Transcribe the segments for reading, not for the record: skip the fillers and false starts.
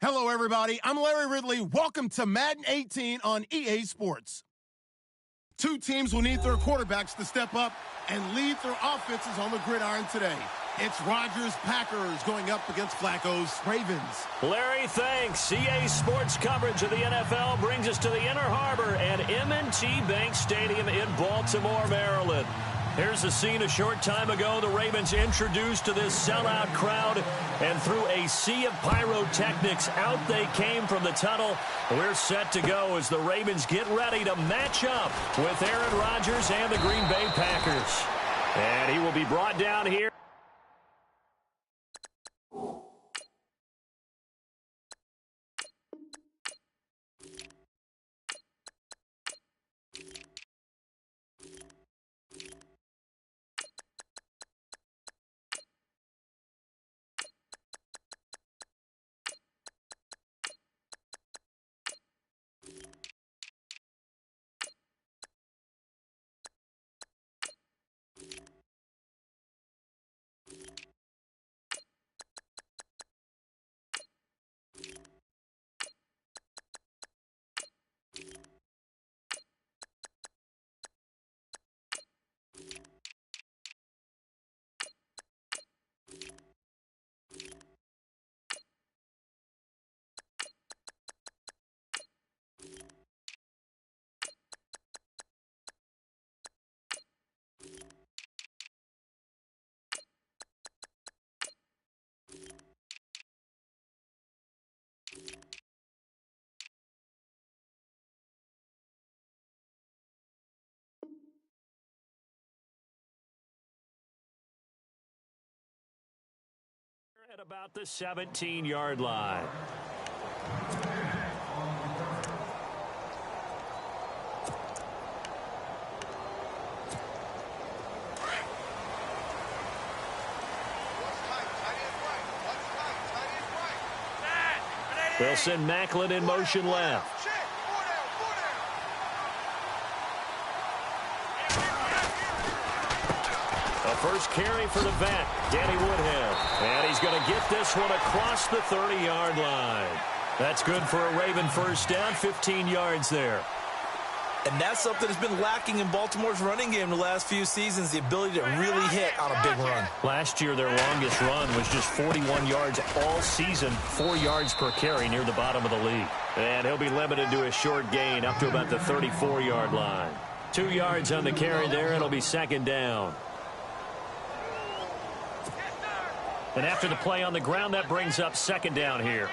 Hello, everybody. I'm Larry Ridley. Welcome to Madden 18 on EA Sports. Two teams will need their quarterbacks to step up and lead their offenses on the gridiron today. It's Rodgers-Packers going up against Flacco's Ravens. Larry, thanks. EA Sports coverage of the NFL brings us to the Inner Harbor at M&T Bank Stadium in Baltimore, Maryland. Here's the scene a short time ago. The Ravens introduced to this sellout crowd, and through a sea of pyrotechnics, out they came from the tunnel. We're set to go as the Ravens get ready to match up with Aaron Rodgers and the Green Bay Packers. And he will be brought down here. At about the 17-yard line. They'll send Macklin in motion left. First carry for the vet, Danny Woodhead. And he's going to get this one across the 30-yard line. That's good for a Raven first down, 15 yards there. And that's something that's been lacking in Baltimore's running game the last few seasons, the ability to really hit on a big run. Last year, their longest run was just 41 yards all season, 4 yards per carry near the bottom of the league. And he'll be limited to a short gain up to about the 34-yard line. 2 yards on the carry there, it'll be second down. And after the play on the ground, that brings up second down here.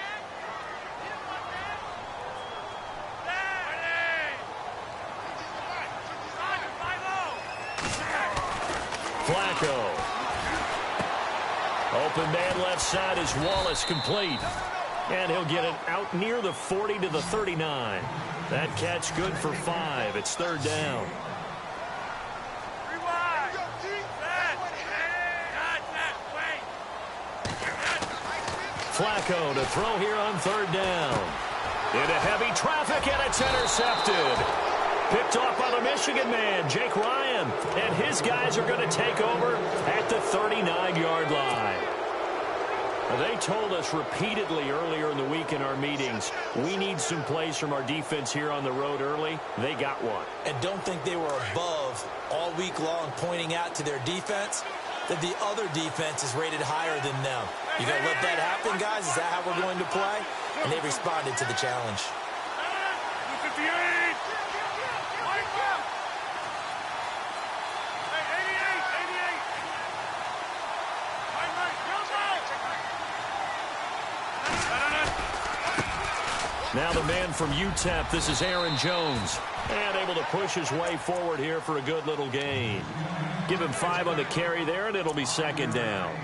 Flacco. Open man left side is Wallace, complete. And he'll get it out near the 40 to the 39. That catch good for 5. It's third down. Flacco to throw here on third down. Into heavy traffic, and it's intercepted. Picked off by the Michigan man, Jake Ryan. And his guys are going to take over at the 39-yard line. They told us repeatedly earlier in the week in our meetings, we need some plays from our defense here on the road early. They got one. And don't think they were above all week long pointing out to their defense that the other defense is rated higher than them. You going to let that happen, guys? Is that how we're going to play? And they responded to the challenge. Now the man from UTEP, this is Aaron Jones. And able to push his way forward here for a good little gain. Give him 5 on the carry there, and it'll be second down.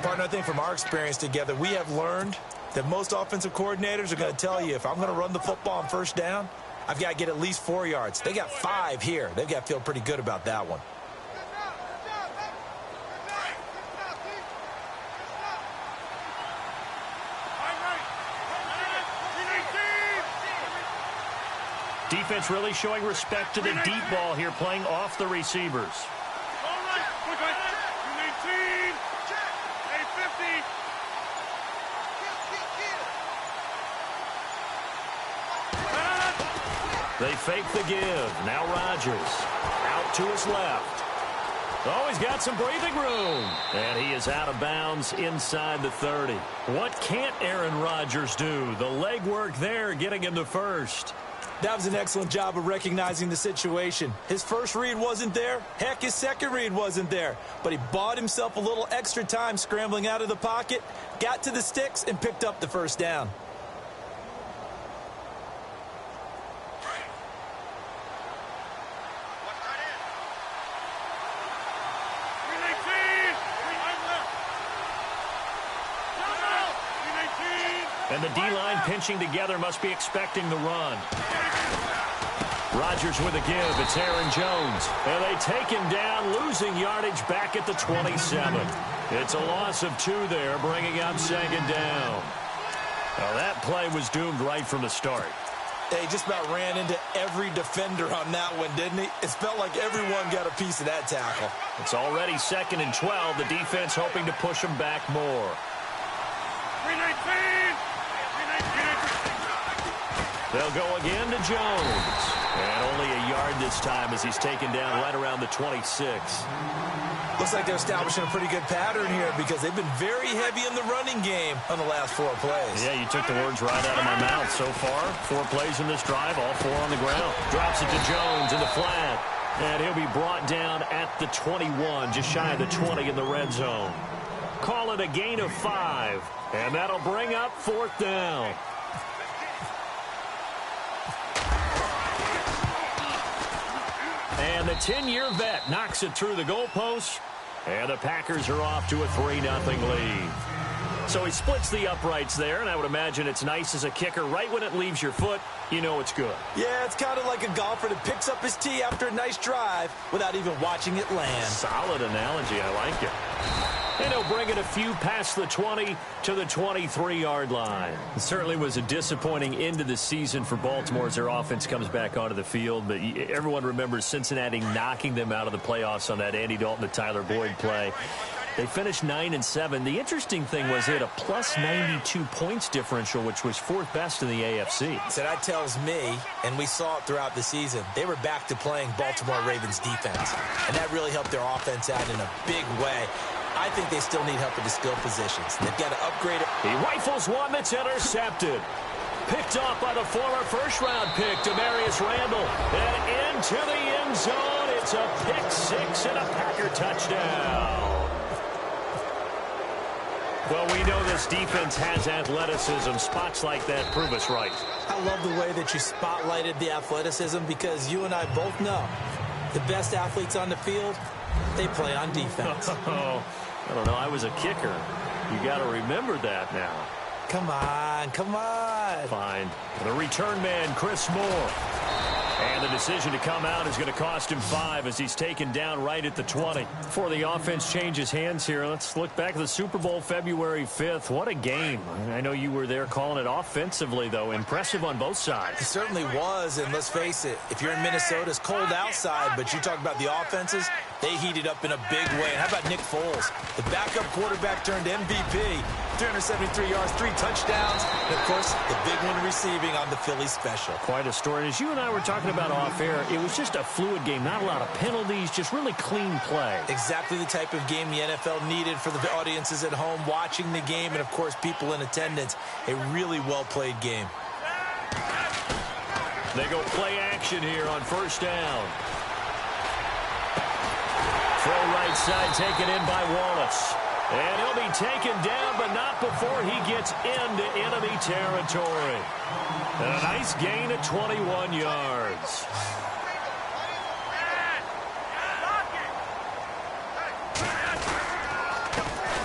Partner, I think from our experience together, we have learned that most offensive coordinators are going to tell you, if I'm going to run the football on first down, I've got to get at least 4 yards. They got 5 here. They've got to feel pretty good about that one. Defense really showing respect to the deep ball here, playing off the receivers. They fake the give. Now Rodgers out to his left. Oh, he's got some breathing room. And he is out of bounds inside the 30. What can't Aaron Rodgers do? The legwork there getting him the first. That was an excellent job of recognizing the situation. His first read wasn't there. Heck, his second read wasn't there. But he bought himself a little extra time scrambling out of the pocket, got to the sticks, and picked up the first down. And the D-line pinching together must be expecting the run. Rodgers with a give. It's Aaron Jones. And they take him down, losing yardage back at the 27. It's a loss of 2 there, bringing up second down. Now that play was doomed right from the start. He just about ran into every defender on that one, didn't he? It felt like everyone got a piece of that tackle. It's already 2nd and 12. The defense hoping to push him back more. 319! They'll go again to Jones. And only a yard this time as he's taken down right around the 26. Looks like they're establishing a pretty good pattern here because they've been very heavy in the running game on the last 4 plays. Yeah, you took the words right out of my mouth. So far, 4 plays in this drive, all 4 on the ground. Drops it to Jones in the flat. And he'll be brought down at the 21, just shy of the 20 in the red zone. Call it a gain of 5. And that'll bring up 4th down. And the 10-year vet knocks it through the goalpost. And the Packers are off to a 3-0 lead. So he splits the uprights there, and I would imagine it's nice as a kicker. Right when it leaves your foot, you know it's good. Yeah, it's kind of like a golfer that picks up his tee after a nice drive without even watching it land. Solid analogy. I like it. And he'll bring it a few past the 20 to the 23-yard line. It certainly was a disappointing end of the season for Baltimore as their offense comes back onto the field. But everyone remembers Cincinnati knocking them out of the playoffs on that Andy Dalton to Tyler Boyd play. They finished 9-7. The interesting thing was they had a plus 92 points differential, which was 4th best in the AFC. So that tells me, and we saw it throughout the season, they were back to playing Baltimore Ravens defense. And that really helped their offense out in a big way. I think they still need help at the skill positions. They've got to upgrade it. He rifles one that's intercepted. Picked off by the former first-round pick, Demarius Randall. And into the end zone. It's a pick 6 and a Packer touchdown. Well, we know this defense has athleticism. Spots like that prove us right. I love the way that you spotlighted the athleticism because you and I both know the best athletes on the field, they play on defense. Oh, I don't know. I was a kicker. You got to remember that now. Come on, come on. Fine. The return man, Chris Moore. And the decision to come out is going to cost him 5 as he's taken down right at the 20. Before the offense changes hands here, let's look back at the Super Bowl February 5th. What a game. I know you were there calling it offensively, though. Impressive on both sides. It certainly was, and let's face it, if you're in Minnesota, it's cold outside, but you talk about the offenses, they heated up in a big way. And how about Nick Foles? The backup quarterback turned MVP. 373 yards, 3 touchdowns, and, of course, the big one receiving on the Philly special. Quite a story. As you and I were talking about off air, it was just a fluid game. Not a lot of penalties, just really clean play. Exactly the type of game the NFL needed for the audiences at home watching the game and, of course, people in attendance. A really well-played game. They go play action here on first down. Throw right side taken in by Wallace. And he'll be taken down, but not before he gets into enemy territory. And a nice gain of 21 yards.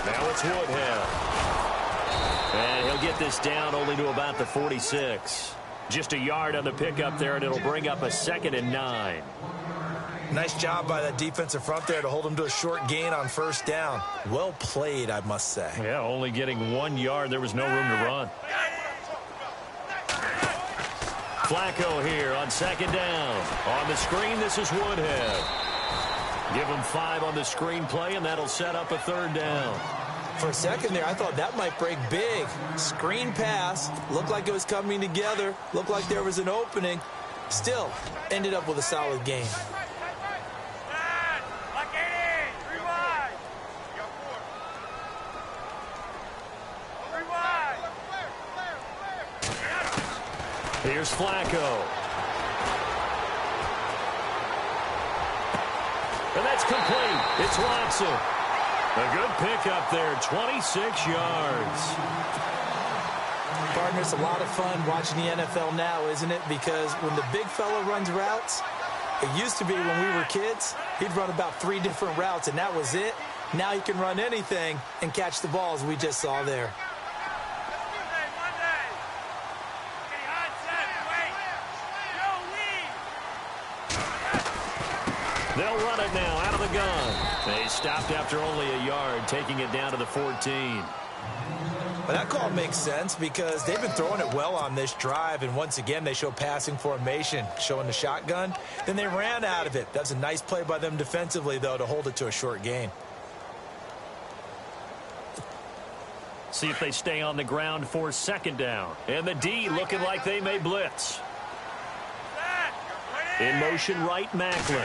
Now it's Woodhead. And he'll get this down only to about the 46. Just a yard on the pickup there, and it'll bring up a 2nd and 9. Nice job by that defensive front there to hold him to a short gain on first down. Well played, I must say. Yeah, only getting 1 yard. There was no room to run. Flacco here on 2nd down. On the screen, this is Woodhead. Give him 5 on the screen play, and that'll set up a 3rd down. For a second there, I thought that might break big. Screen pass. Looked like it was coming together. Looked like there was an opening. Still, ended up with a solid game. Here's Flacco. And that's complete. It's Watson. A good pickup there, 26 yards. Partner, it's a lot of fun watching the NFL now, isn't it? Because when the big fella runs routes, it used to be when we were kids, he'd run about 3 different routes, and that was it. Now he can run anything and catch the balls we just saw there. They'll run it now out of the gun. They stopped after only a yard, taking it down to the 14. Well, that call makes sense because they've been throwing it well on this drive, and once again they show passing formation, showing the shotgun. Then they ran out of it. That's a nice play by them defensively, though, to hold it to a short gain. See if they stay on the ground for second down. And the D looking like they may blitz. In motion right, Macklin.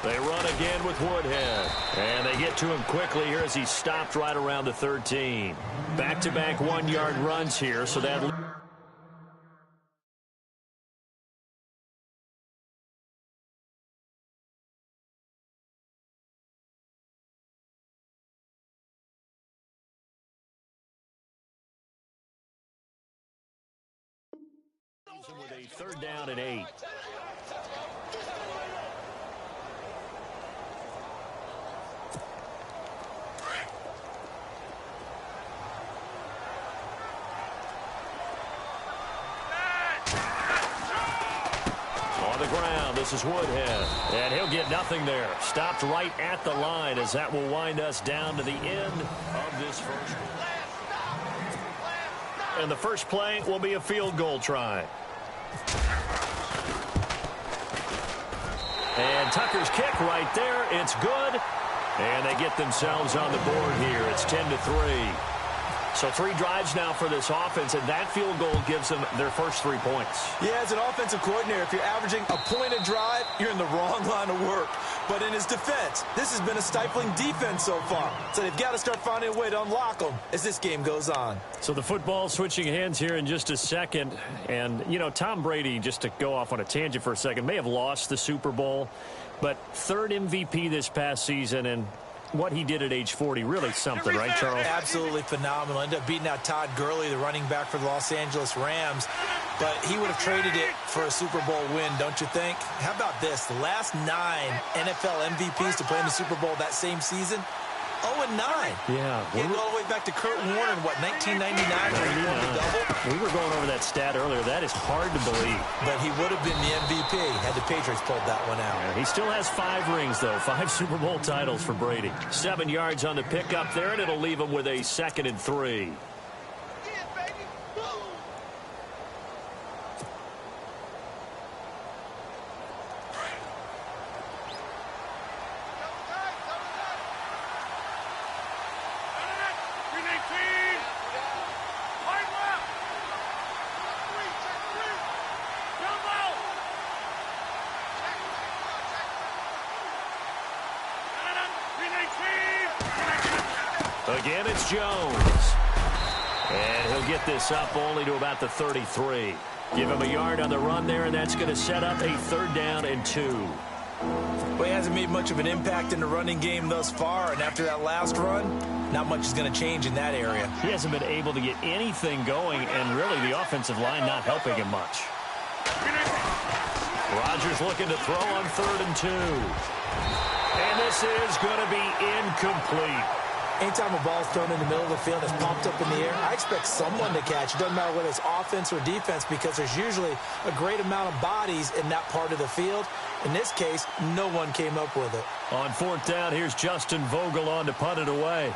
They run again with Woodhead. And they get to him quickly here as he stopped right around the 13. Back-to-back 1-yard runs here, so that... with a 3rd down and 8. On the ground, this is Woodhead. And he'll get nothing there. Stopped right at the line as that will wind us down to the end of this first one. And the first play will be a field goal try. And Tucker's kick right there. It's good. And they get themselves on the board here. It's 10-3. So 3 drives now for this offense, and that field goal gives them their first 3 points. Yeah, as an offensive coordinator, if you're averaging a point a drive, you're in the wrong line of work. But in his defense, this has been a stifling defense so far. So they've got to start finding a way to unlock them as this game goes on. So the football switching hands here in just a second. And, you know, Tom Brady, just to go off on a tangent for a second, may have lost the Super Bowl, but 3rd MVP this past season, and what he did at age 40, really something, right, Charles? Absolutely phenomenal. Ended up beating out Todd Gurley, the running back for the Los Angeles Rams. But he would have traded it for a Super Bowl win, don't you think? How about this? The last 9 NFL MVPs to play in the Super Bowl that same season, 0-9. Yeah. He all the way back to Kurt Warner in, what, 1999 when he won the double? We were going over that stat earlier. That is hard to believe. But he would have been the MVP had the Patriots pulled that one out. Yeah, he still has 5 rings, though. 5 Super Bowl titles for Brady. 7 yards on the pickup there, and it'll leave him with a 2nd and 3. Again, it's Jones. And he'll get this up only to about the 33. Give him a yard on the run there, and that's going to set up a 3rd down and 2. Well, he hasn't made much of an impact in the running game thus far, and after that last run, not much is going to change in that area. He hasn't been able to get anything going, and really the offensive line not helping him much. Rodgers looking to throw on 3rd and 2. And this is going to be incomplete. Anytime a ball's thrown in the middle of the field, it's popped up in the air, I expect someone to catch. It doesn't matter whether it's offense or defense because there's usually a great amount of bodies in that part of the field. In this case, no one came up with it. On 4th down, here's Justin Vogel on to punt it away.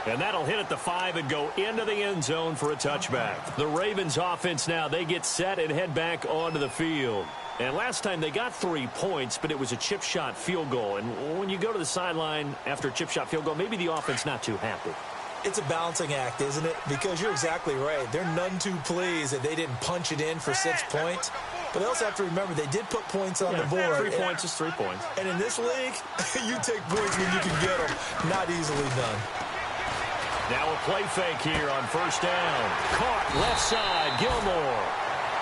And that'll hit at the 5 and go into the end zone for a touchback. The Ravens offense now, they get set and head back onto the field. And last time they got 3 points, but it was a chip shot field goal. And when you go to the sideline after a chip shot field goal, maybe the offense not too happy. It's a balancing act, isn't it? Because you're exactly right. They're none too pleased that they didn't punch it in for 6 points. But they also have to remember they did put points on the board. 3 points is 3 points. And in this league, you take points when you can get them. Not easily done. Now a play fake here on first down. Caught left side, Gilmore.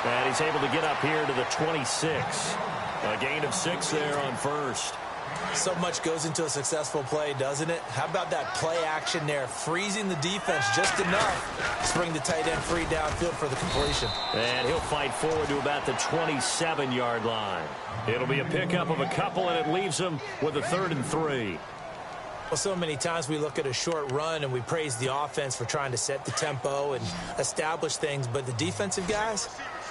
And he's able to get up here to the 26. A gain of 6 there on first. So much goes into a successful play, doesn't it? How about that play action there, freezing the defense just enough to bring the tight end free downfield for the completion. And he'll fight forward to about the 27-yard line. It'll be a pickup of a couple, and it leaves him with a 3rd and 3. Well, so many times we look at a short run and we praise the offense for trying to set the tempo and establish things, but the defensive guys,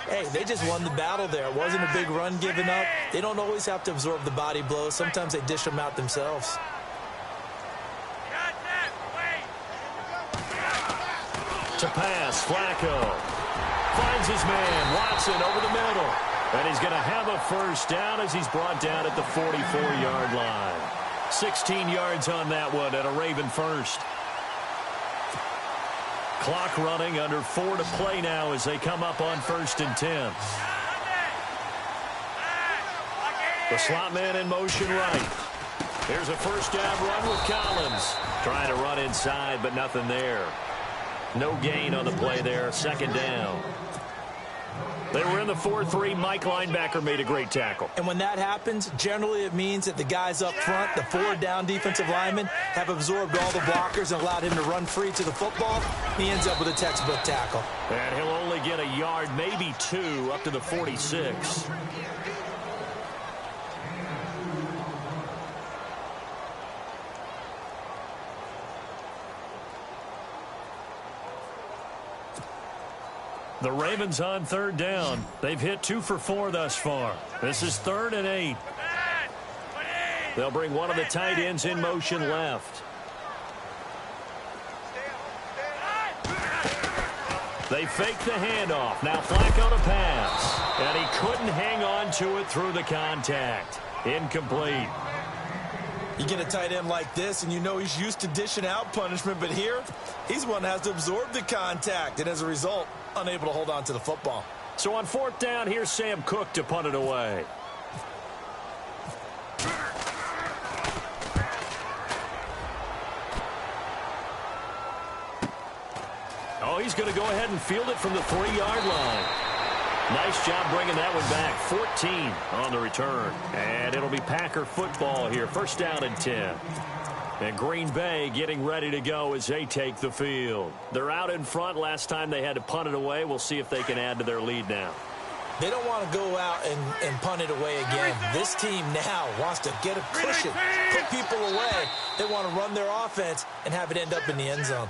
hey, they just won the battle there. It wasn't a big run given up. They don't always have to absorb the body blows. Sometimes they dish them out themselves. To pass, Flacco. Finds his man, Watson, over the middle. And he's going to have a first down as he's brought down at the 44-yard line. 16 yards on that one and a Raven first. Clock running, under 4 to play now as they come up on 1st and 10. The slot man in motion right. Here's a first down run with Collins. Trying to run inside, but nothing there. No gain on the play there. 2nd down. They were in the 4-3. Mike linebacker made a great tackle. And when that happens, generally it means that the guys up front, the 4 down defensive linemen, have absorbed all the blockers and allowed him to run free to the football. He ends up with a textbook tackle. And he'll only get a yard, maybe 2, up to the 46. The Ravens on 3rd down. They've hit 2 for 4 thus far. This is 3rd and 8. They'll bring one of the tight ends in motion left. They fake the handoff. Now Flacco to pass. And he couldn't hang on to it through the contact. Incomplete. You get a tight end like this, and you know he's used to dishing out punishment, but here, he's one that has to absorb the contact, and as a result, unable to hold on to the football. So on 4th down, here's Sam Cook to punt it away. Oh, he's going to go ahead and field it from the 3-yard line. Nice job bringing that one back. 14 on the return. And it'll be Packer football here. 1st down and 10. And Green Bay getting ready to go as they take the field. They're out in front. Last time they had to punt it away. We'll see if they can add to their lead now. They don't want to go out and punt it away again. This team now wants to get a cushion, put people away. They want to run their offense and have it end up in the end zone.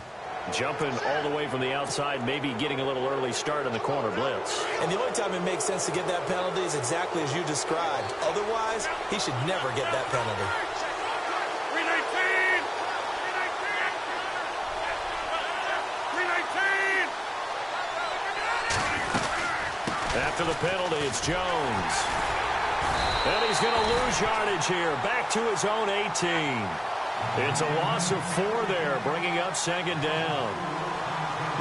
Jumping all the way from the outside, maybe getting a little early start in the corner blitz. And the only time it makes sense to get that penalty is exactly as you described. Otherwise, he should never get that penalty. After the penalty, it's Jones. And he's going to lose yardage here. Back to his own 18. It's a loss of 4 there, bringing up 2nd down.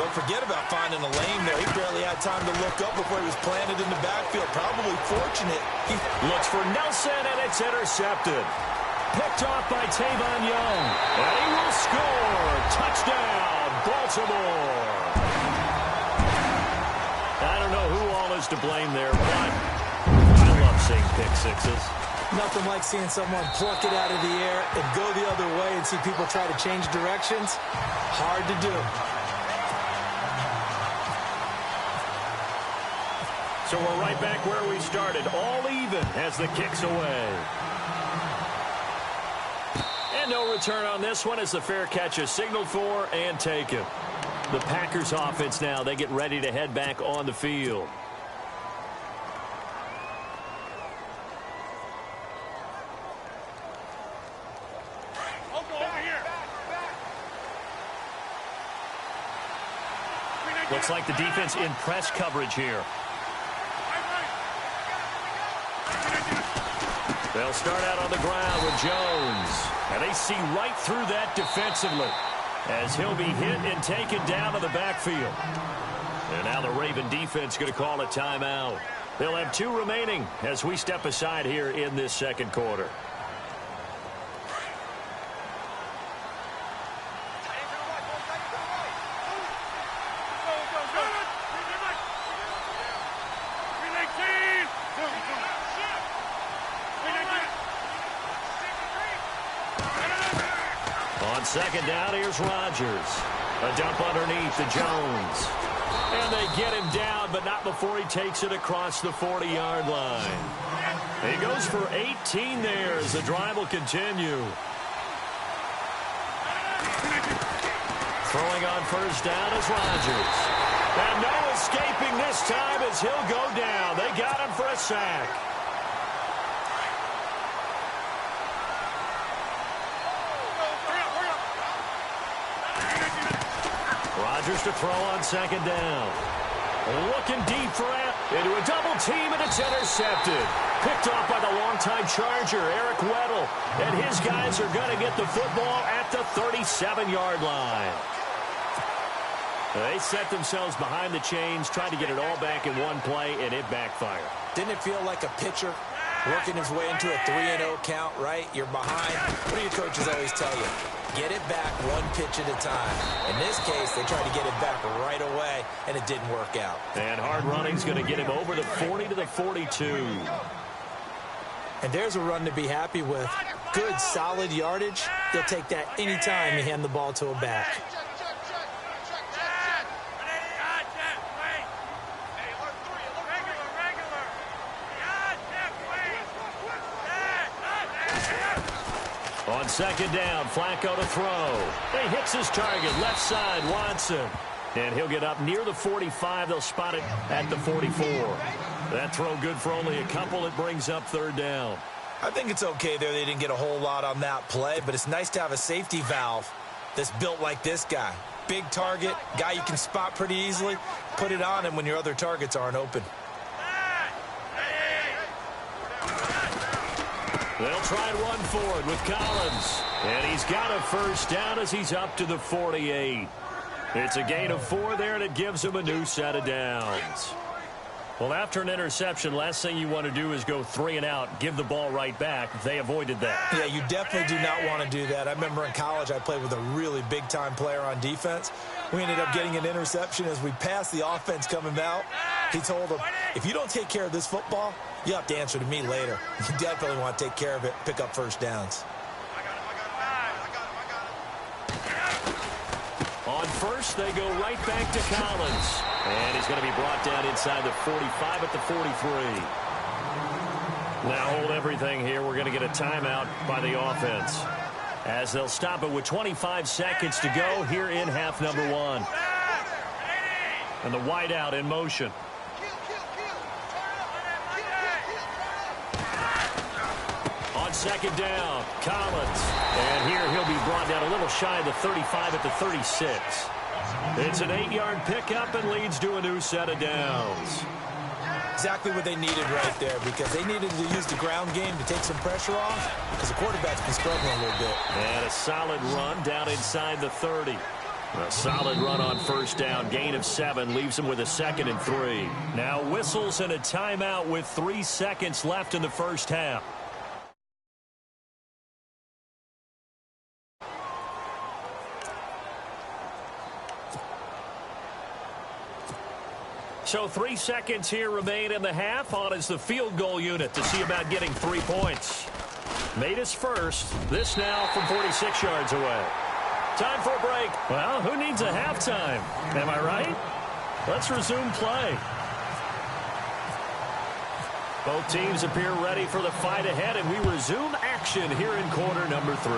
Don't forget about finding a lane there. He barely had time to look up before he was planted in the backfield. Probably fortunate. He looks for Nelson, and it's intercepted. Picked off by Tavon Young. And he will score. Touchdown, Baltimore. I don't know who all is to blame there, but I love seeing pick sixes. Nothing like seeing someone pluck it out of the air and go the other way and see people try to change directions. Hard to do. So we're right back where we started. All even as the kick's away. And no return on this one as the fair catch is signaled for and taken. The Packers offense now, they get ready to head back on the field. Looks like the defense in press coverage here. They'll start out on the ground with Jones. And they see right through that defensively as he'll be hit and taken down to the backfield. And now the Raven defense going to call a timeout. They'll have 2 remaining as we step aside here in this second quarter. On second down, here's Rodgers. A dump underneath to Jones. And they get him down, but not before he takes it across the 40-yard line. He goes for 18 there as the drive will continue. Throwing on first down is Rodgers. And no escaping this time as he'll go down. They got him for a sack. Rodgers to throw on second down. Looking deep for it. Into a double team, and it's intercepted. Picked off by the longtime Charger, Eric Weddle. And his guys are going to get the football at the 37-yard line. They set themselves behind the chains, tried to get it all back in one play, and it backfired. Didn't it feel like a pitcher working his way into a 3-0 count, right? You're behind. What do your coaches always tell you? Get it back one pitch at a time. In this case, they tried to get it back right away, and it didn't work out. And hard running's going to get him over the 40 to the 42. And there's a run to be happy with. Good, solid yardage. They'll take that anytime you hand the ball to a back. On second down, Flacco to throw. He hits his target, left side, Watson. And he'll get up near the 45. They'll spot it at the 44. That throw good for only a couple. It brings up third down. I think it's okay there. They didn't get a whole lot on that play, but it's nice to have a safety valve that's built like this guy. Big target, guy you can spot pretty easily. Put it on him when your other targets aren't open. They'll try and run forward with Collins. And he's got a first down as he's up to the 48. It's a gain of 4 there, and it gives him a new set of downs. Well, after an interception, last thing you want to do is go 3 and out, give the ball right back. They avoided that. Yeah, you definitely do not want to do that. I remember in college I played with a really big-time player on defense. We ended up getting an interception as we passed the offense coming out. He told him, if you don't take care of this football, you have to answer to me later. You definitely want to take care of it, pick up first downs. On first, they go right back to Collins. And he's going to be brought down inside the 45 at the 43. Now hold everything here. We're going to get a timeout by the offense, as they'll stop it with 25 seconds to go here in half number 1. And the wideout in motion. On second down, Collins. And here he'll be brought down a little shy of the 35 at the 36. It's an 8-yard pickup and leads to a new set of downs. Exactly what they needed right there, because they needed to use the ground game to take some pressure off, because the quarterback's been struggling a little bit. And a solid run down inside the 30. A solid run on first down. Gain of 7 leaves him with a 2nd and 3. Now whistles and a timeout with 3 seconds left in the first half. So 3 seconds here remain in the half. On is the field goal unit to see about getting 3 points. Made his first. This now from 46 yards away. Time for a break. Well, who needs a halftime? Am I right? Let's resume play. Both teams appear ready for the fight ahead, and we resume action here in quarter number 3.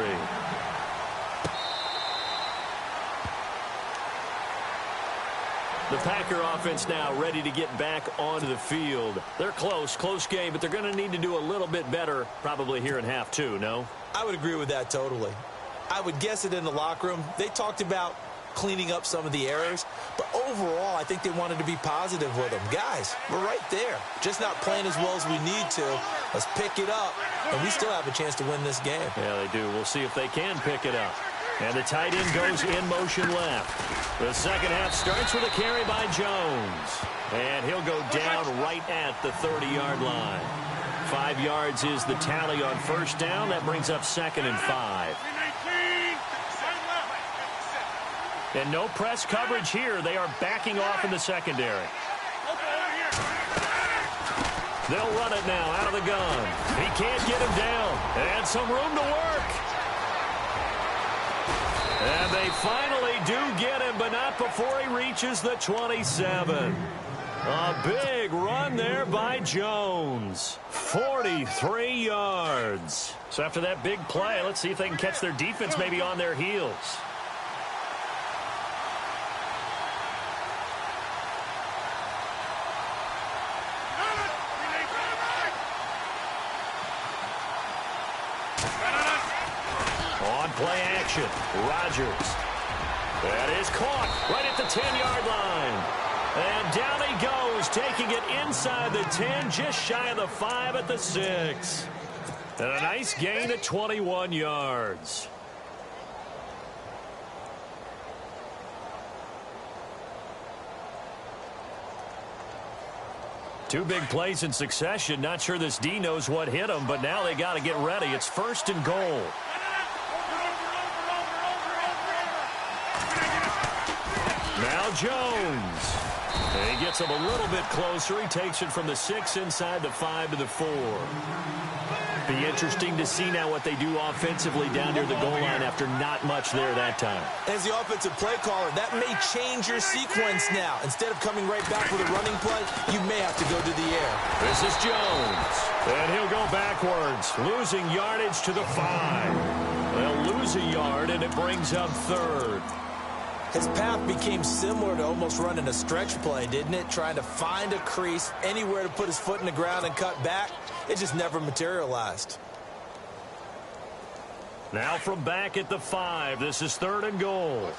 The Packer offense now ready to get back onto the field. They're close game, but they're going to need to do a little bit better probably here in half 2, no? I would agree with that totally. I would guess it in the locker room. They talked about cleaning up some of the errors. But overall, I think they wanted to be positive with them. Guys, we're right there. Just not playing as well as we need to. Let's pick it up, and we still have a chance to win this game. Yeah, they do. We'll see if they can pick it up. And the tight end goes in motion left. The second half starts with a carry by Jones. And he'll go down right at the 30-yard line. 5 yards is the tally on first down. That brings up 2nd and 5. And no press coverage here. They are backing off in the secondary. They'll run it now out of the gun. He can't get him down. And some room to work. And they finally do get him, but not before he reaches the 27. A big run there by Jones. 43 yards. So after that big play, let's see if they can catch their defense maybe on their heels. On play action, Rodgers. That is caught right at the 10-yard line. And down he goes, taking it inside the 10, just shy of the 5 at the 6. And a nice gain at 21 yards. Two big plays in succession. Not sure this D knows what hit him, but now they got to get ready. It's 1st and goal. Now Jones. And he gets him a little bit closer. He takes it from the 6 inside the 5 to the 4. Be interesting to see now what they do offensively down near the goal line after not much there that time. As the offensive play caller, that may change your sequence now. Instead of coming right back with a running play, you may have to go to the air. This is Jones. And he'll go backwards, losing yardage to the 5. They'll lose a yard, and it brings up 3rd. His path became similar to almost running a stretch play, didn't it? Trying to find a crease, anywhere to put his foot in the ground and cut back. It just never materialized. Now from back at the 5, this is 3rd and goal.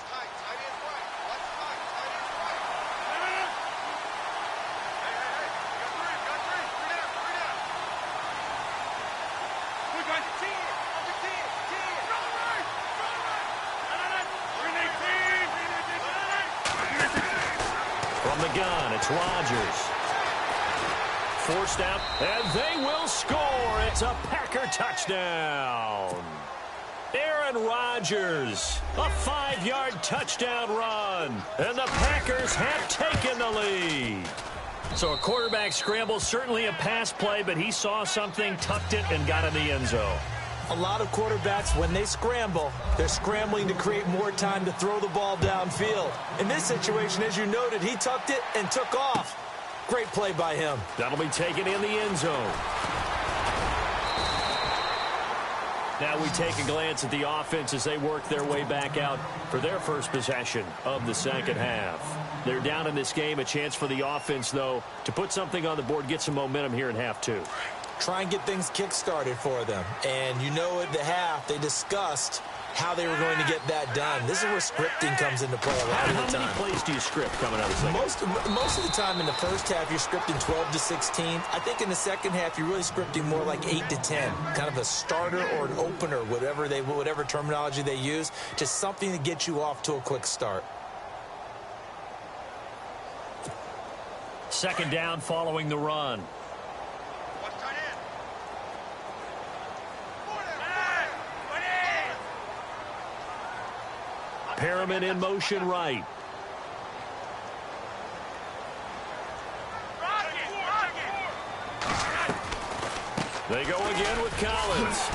From the gun, it's Rodgers. Forced out, and they will score. It's a Packer touchdown. Aaron Rodgers, a 5-yard touchdown run, and the Packers have taken the lead. So a quarterback scramble, certainly a pass play, but he saw something, tucked it, and got in the end zone. A lot of quarterbacks, when they scramble, they're scrambling to create more time to throw the ball downfield. In this situation, as you noted, he tucked it and took off. Great play by him. That'll be taken in the end zone. Now we take a glance at the offense as they work their way back out for their first possession of the second half. They're down in this game. A chance for the offense, though, to put something on the board, get some momentum here in half 2. Try and get things kick-started for them. And you know at the half, they discussed how they were going to get that done. This is where scripting comes into play a lot of the time. How many plays do you script coming out of the second? Most of the time in the first half, you're scripting 12 to 16. I think in the second half, you're really scripting more like 8 to 10. Kind of a starter or an opener, whatever terminology they use. Just something to get you off to a quick start. Second down following the run. Perriman in motion right. They go again with Collins.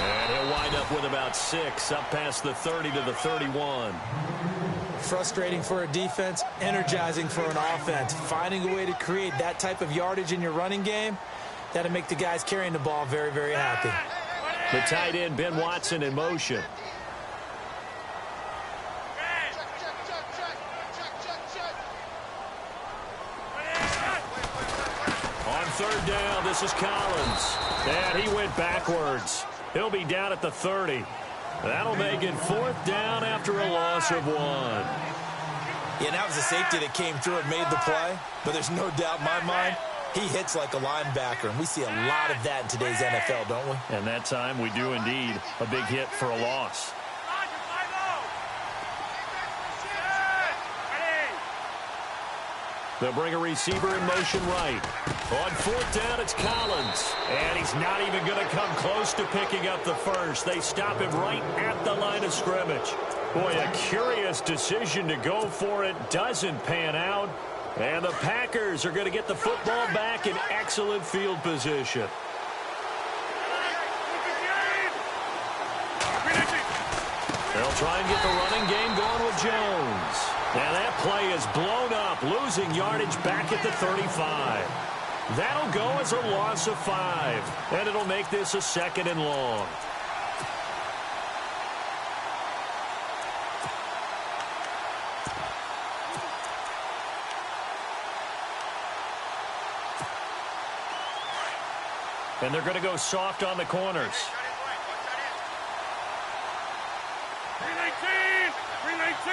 And he'll wind up with about 6, up past the 30 to the 31. Frustrating for a defense, energizing for an offense. Finding a way to create that type of yardage in your running game, that'll make the guys carrying the ball very, very happy. The tight end, Ben Watson, in motion. On third down, this is Collins. And he went backwards. He'll be down at the 30. That'll make it 4th down after a loss of 1. Yeah, that was a safety that came through and made the play. But there's no doubt in my mind, he hits like a linebacker. And we see a lot of that in today's NFL, don't we? And that time we do indeed. A big hit for a loss. They'll bring a receiver in motion right. On 4th down, it's Collins. And he's not even going to come close to picking up the first. They stop him right at the line of scrimmage. Boy, a curious decision to go for it. Doesn't pan out. And the Packers are going to get the football back in excellent field position. They'll try and get the running game going with Jones. And that play is blown up, losing yardage back at the 35. That'll go as a loss of 5. And it'll make this a 2nd and long. And they're going to go soft on the corners. 319! 319!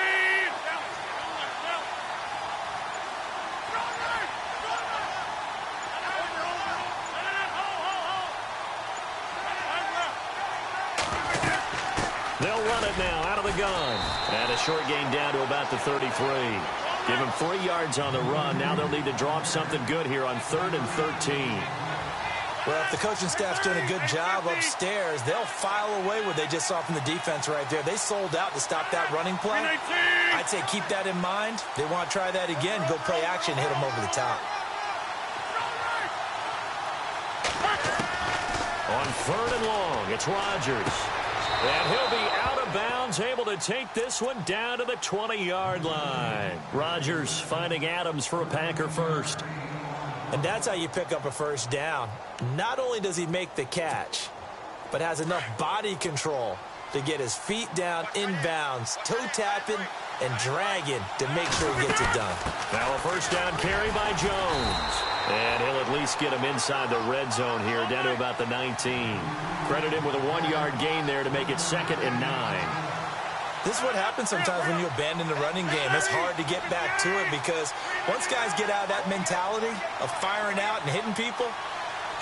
They'll run it now out of the gun. And a short gain down to about the 33. Give them 3 yards on the run. Now they'll need to draw up something good here on 3rd and 13. Well, if the coaching staff's doing a good job upstairs, they'll file away what they just saw from the defense right there. They sold out to stop that running play. I'd say keep that in mind. They want to try that again, go play action, hit them over the top. On 3rd and long, it's Rodgers. And he'll be out of bounds, able to take this one down to the 20-yard line. Rodgers finding Adams for a Packer first. And that's how you pick up a first down. Not only does he make the catch, but has enough body control to get his feet down inbounds, toe-tapping and dragging to make sure he gets it done. Now a first down carry by Jones. And he'll at least get him inside the red zone here, down to about the 19. Credit him with a 1-yard gain there to make it 2nd and 9. This is what happens sometimes when you abandon the running game. It's hard to get back to it because once guys get out of that mentality of firing out and hitting people,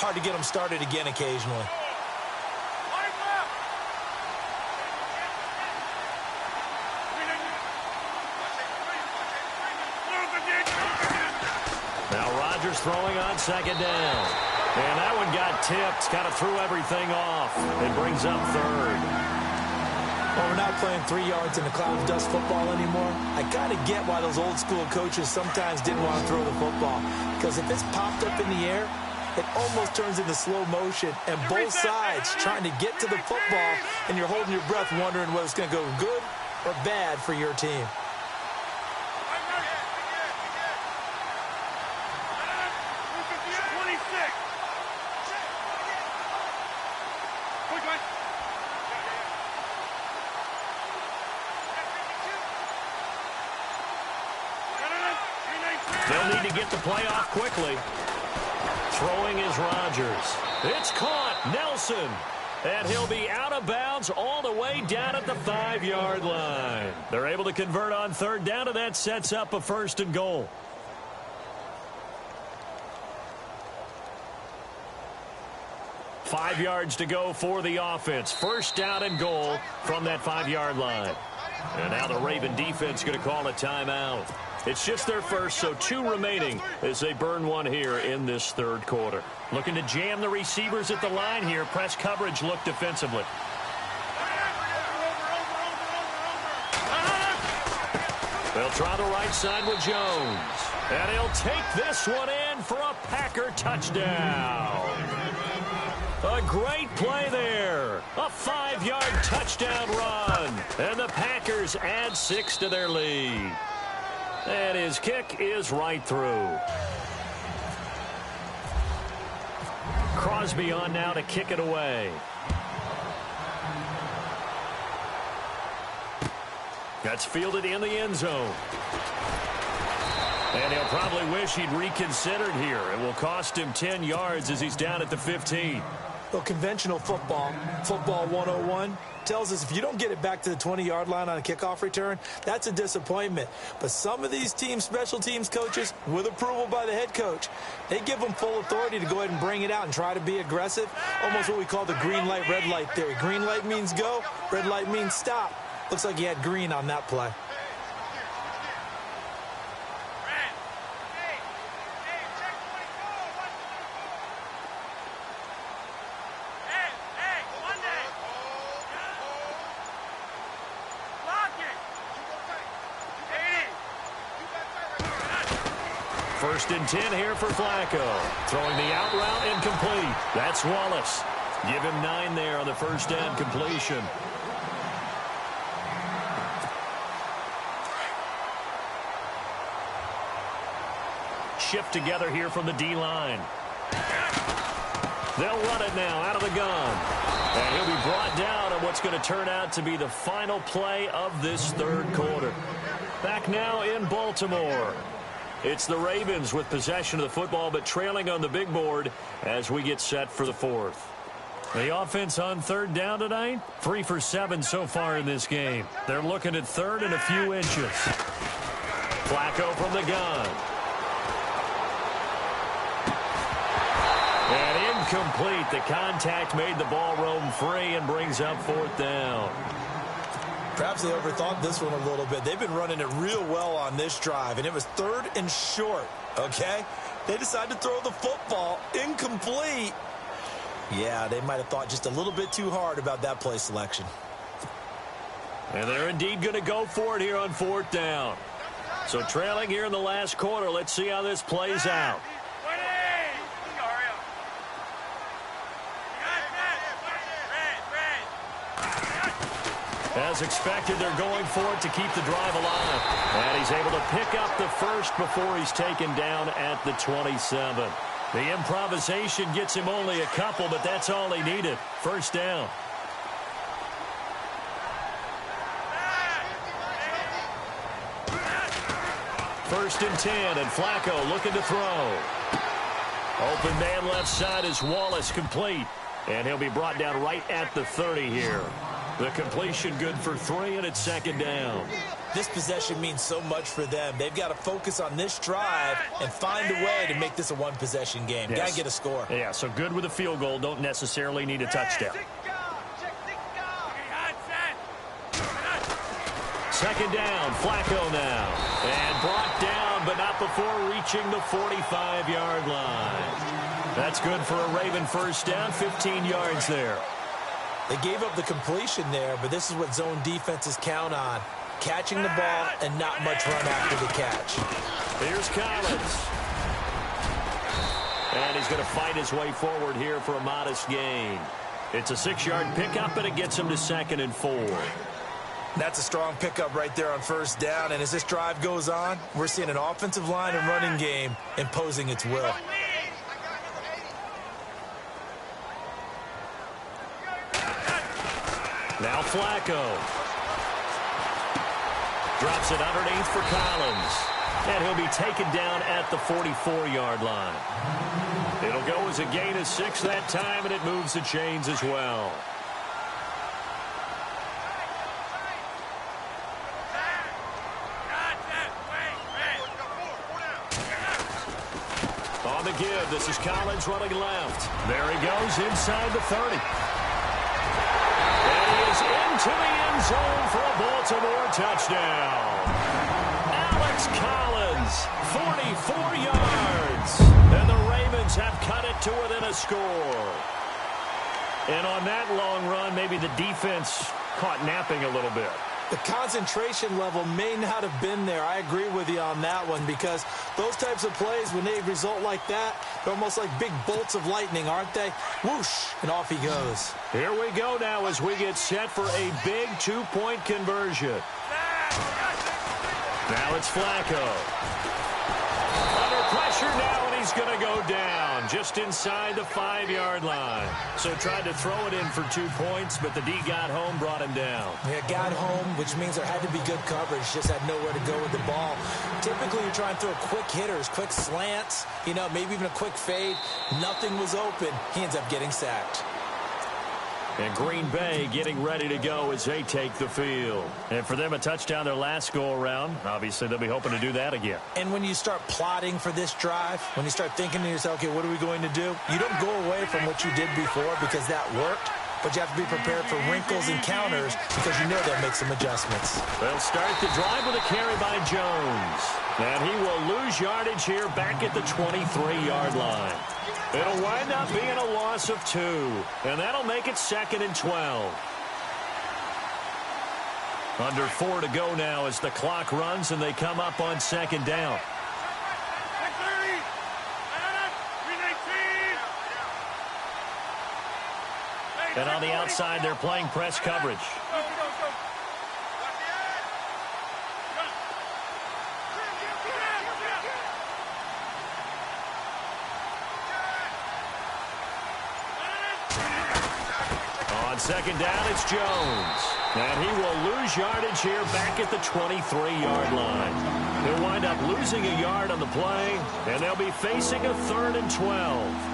hard to get them started again occasionally. Now Rodgers throwing on 2nd down. And that one got tipped, kind of threw everything off. It brings up 3rd. Well, we're not playing 3 yards in the cloud of dust football anymore. I got to get why those old school coaches sometimes didn't want to throw the football. Because if it's popped up in the air, it almost turns into slow motion. And both sides trying to get to the football, and you're holding your breath wondering whether it's going to go good or bad for your team. They'll need to get the play off quickly. Throwing is Rodgers. It's caught. Nelson. And he'll be out of bounds all the way down at the 5-yard line. They're able to convert on 3rd down, and that sets up a 1st and goal. Five yards to go for the offense. 1st down and goal from that 5-yard line. And now the Raven defense going to call a timeout. It's just their first, so 2 remaining as they burn one here in this 3rd quarter. Looking to jam the receivers at the line here. Press coverage look defensively. They'll try the right side with Jones. And he'll take this one in for a Packer touchdown. A great play there. A 5-yard touchdown run. And the Packers add 6 to their lead. And his kick is right through. Crosby on now to kick it away. That's fielded in the end zone. And he'll probably wish he'd reconsidered here. It will cost him 10 yards as he's down at the 15. Well, conventional football, football 101, tells us if you don't get it back to the 20-yard line on a kickoff return, that's a disappointment. But some of these teams, special teams coaches, with approval by the head coach, they give them full authority to go ahead and bring it out and try to be aggressive, almost what we call the green light, red light theory. Green light means go, red light means stop. Looks like he had green on that play. First and 10 here for Flacco. Throwing the out route incomplete. That's Wallace. Give him 9 there on the first down completion. Shift together here from the D-line. They'll run it now out of the gun. And he'll be brought down on what's going to turn out to be the final play of this third quarter. Back now in Baltimore. It's the Ravens with possession of the football, but trailing on the big board as we get set for the fourth. The offense on third down tonight, 3 for 7 so far in this game. They're looking at third and a few inches. Flacco from the gun. And incomplete. The contact made the ball roam free and brings up fourth down. Perhaps they overthought this one a little bit. They've been running it real well on this drive, and it was third and short, okay? They decided to throw the football incomplete. Yeah, they might have thought just a little bit too hard about that play selection. And they're indeed going to go for it here on fourth down. So trailing here in the last quarter, let's see how this plays out. As expected, they're going for it to keep the drive alive. And he's able to pick up the first before he's taken down at the 27. The improvisation gets him only a couple, but that's all he needed. First down. First and 10, and Flacco looking to throw. Open man left side is Wallace, complete. And he'll be brought down right at the 30 here. The completion good for 3, and it's second down. This possession means so much for them. They've got to focus on this drive and find a way to make this a one-possession game. Yes. Got to get a score. Yeah, so good with a field goal. Don't necessarily need a touchdown. Second down, Flacco now. And brought down, but not before reaching the 45-yard line. That's good for a Raven first down, 15 yards there. They gave up the completion there, but this is what zone defenses count on. Catching the ball and not much run after the catch. Here's Collins. And he's going to fight his way forward here for a modest gain. It's a 6-yard pickup, and it gets him to 2nd and 4. That's a strong pickup right there on first down, and as this drive goes on, we're seeing an offensive line and running game imposing its will. Now Flacco. Drops it underneath for Collins. And he'll be taken down at the 44-yard line. It'll go as a gain of 6 that time, and it moves the chains as well. On the give, this is Collins running left. There he goes inside the 30. Into the end zone for a Baltimore touchdown. Alex Collins, 44 yards. And the Ravens have cut it to within a score. And on that long run, maybe the defense caught napping a little bit. The concentration level may not have been there. I agree with you on that one, because those types of plays, when they result like that, they're almost like big bolts of lightning, aren't they? Whoosh, and off he goes. Here we go now as we get set for a big 2-point conversion. Now it's Flacco. Under pressure now, and he's going to go down just inside the 5-yard line. So tried to throw it in for 2 points, but the D got home, brought him down. Yeah, got home, which means there had to be good coverage. Just had nowhere to go with the ball. Typically, you're trying to throw quick hitters, quick slants, maybe even a quick fade. Nothing was open. He ends up getting sacked. And Green Bay getting ready to go as they take the field. And for them, a touchdown their last go-around. Obviously, they'll be hoping to do that again. And when you start plotting for this drive, when you start thinking to yourself, okay, what are we going to do? You don't go away from what you did before because that worked. But you have to be prepared for wrinkles and counters because you know they'll make some adjustments. They'll start the drive with a carry by Jones. And he will lose yardage here back at the 23-yard line. It'll wind up being a loss of 2. And that'll make it 2nd and 12. Under 4 to go now as the clock runs and they come up on 2nd down. And on the outside, they're playing press coverage. On 2nd down, it's Jones. And he will lose yardage here back at the 23-yard line. He'll wind up losing a yard on the play, and they'll be facing a 3rd and 12.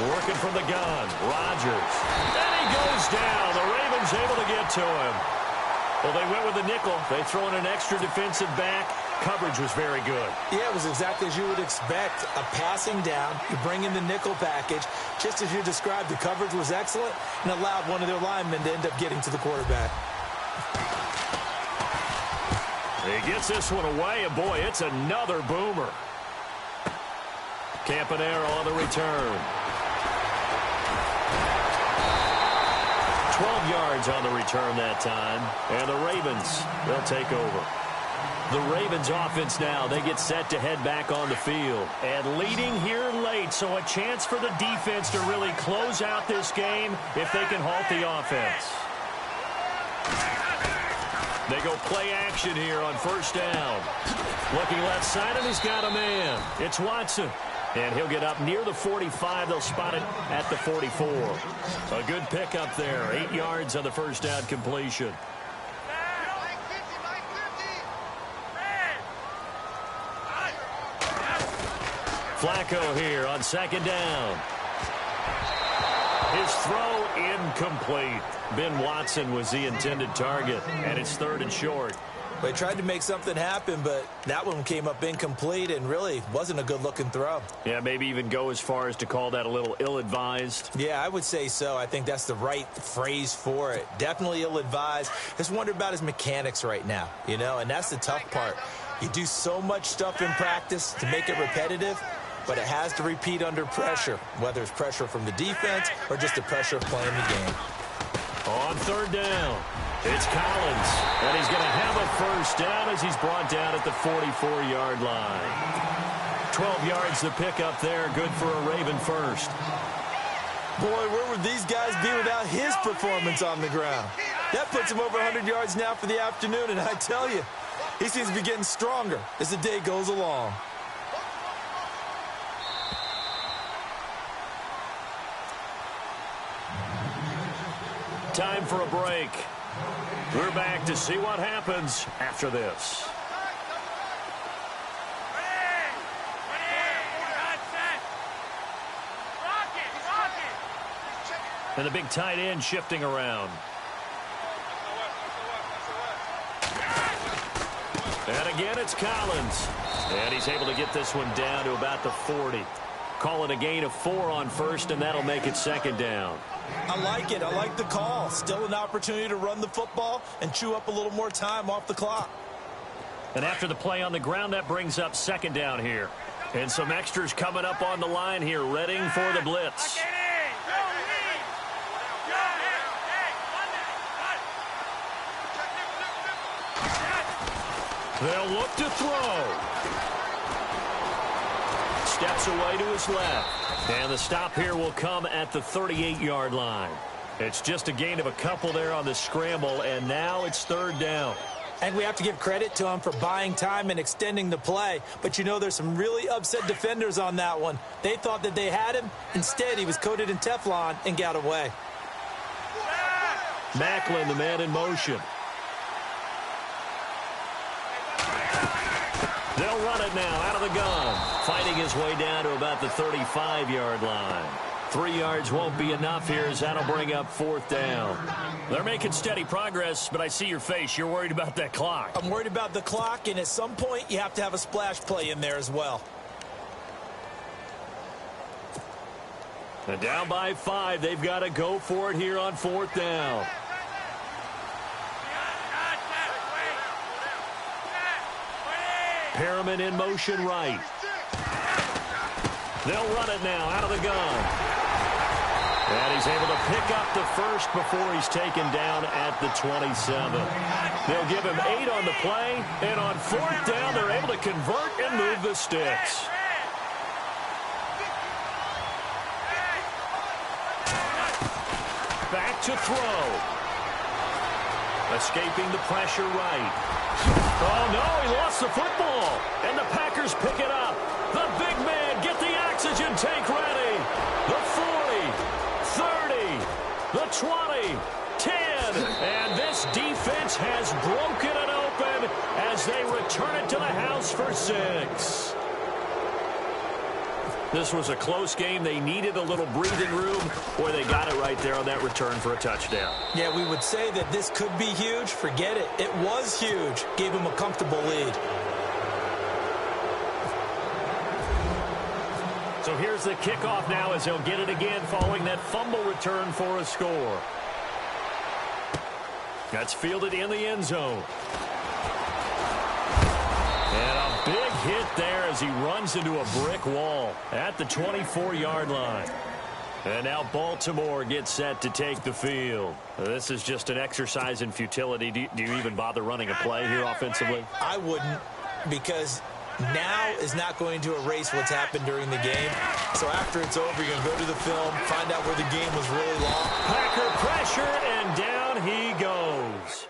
Working from the gun, Rodgers. And he goes down. The Ravens able to get to him. Well, they went with the nickel. They throw in an extra defensive back. Coverage was very good. Yeah, it was exactly as you would expect. A passing down, you bring in the nickel package. Just as you described, the coverage was excellent and allowed one of their linemen to end up getting to the quarterback. He gets this one away, and boy, it's another boomer. Campanaro on the return. 12 yards on the return that time. And the Ravens, they'll take over. The Ravens offense now, they get set to head back on the field. And leading here late, so a chance for the defense to really close out this game if they can halt the offense. They go play action here on 1st down. Looking left side, and he's got a man. It's Watson. And he'll get up near the 45. They'll spot it at the 44. A good pickup there. 8 yards on the 1st down completion. Flacco here on 2nd down. His throw incomplete. Ben Watson was the intended target, and it's 3rd and short. They tried to make something happen, but that one came up incomplete and really wasn't a good-looking throw. Yeah, maybe even go as far as to call that a little ill-advised. Yeah, I would say so. I think that's the right phrase for it. Definitely ill-advised. Just wonder about his mechanics right now, you know, and that's the tough part. You do so much stuff in practice to make it repetitive, but it has to repeat under pressure, whether it's pressure from the defense or just the pressure of playing the game. On 3rd down, it's Collins, and he's going to have a 1st down as he's brought down at the 44-yard line. 12 yards to pick up there, good for a Raven 1st. Boy, where would these guys be without his performance on the ground? That puts him over 100 yards now for the afternoon, and I tell you, he seems to be getting stronger as the day goes along. Time for a break. We're back to see what happens after this. And the big tight end shifting around. And again, it's Collins. And he's able to get this one down to about the 40. Call it a gain of 4 on 1st, and that'll make it 2nd down. I like it. I like the call. Still an opportunity to run the football and chew up a little more time off the clock. And after the play on the ground, that brings up 2nd down here. And some extras coming up on the line here, readying for the blitz. They'll look to throw. Steps away to his left. And the stop here will come at the 38-yard line. It's just a gain of a couple there on the scramble, and now it's 3rd down. And we have to give credit to him for buying time and extending the play. But, you know, there's some really upset defenders on that one. They thought that they had him. Instead, he was coated in Teflon and got away. Macklin, the man in motion. They'll run it now out of the gun. Fighting his way down to about the 35-yard line. 3 yards won't be enough here as that'll bring up 4th down. They're making steady progress, but I see your face. You're worried about that clock. I'm worried about the clock, and at some point you have to have a splash play in there as well. And down by 5. They've got to go for it here on 4th down. Perriman in motion right. They'll run it now out of the gun. And he's able to pick up the first before he's taken down at the 27. They'll give him 8 on the play, and on 4th down, they're able to convert and move the sticks. Back to throw. Escaping the pressure right. Oh, no, he lost the football. And the Packers pick it up. The big man, get the oxygen tank ready. The 40, 30, the 20, 10. And this defense has broken it open as they return it to the house for 6. This was a close game. They needed a little breathing room. Boy, they got it right there on that return for a touchdown. Yeah, we would say that this could be huge. Forget it. It was huge. Gave him a comfortable lead. So here's the kickoff now as they'll get it again following that fumble return for a score. That's fielded in the end zone. And a big hit there as he runs into a brick wall at the 24-yard line. And now Baltimore gets set to take the field. This is just an exercise in futility. Do you even bother running a play here offensively? I wouldn't, because now is not going to erase what's happened during the game. So after it's over, you're going to go to the film, find out where the game was really long. Packer pressure, and down he goes.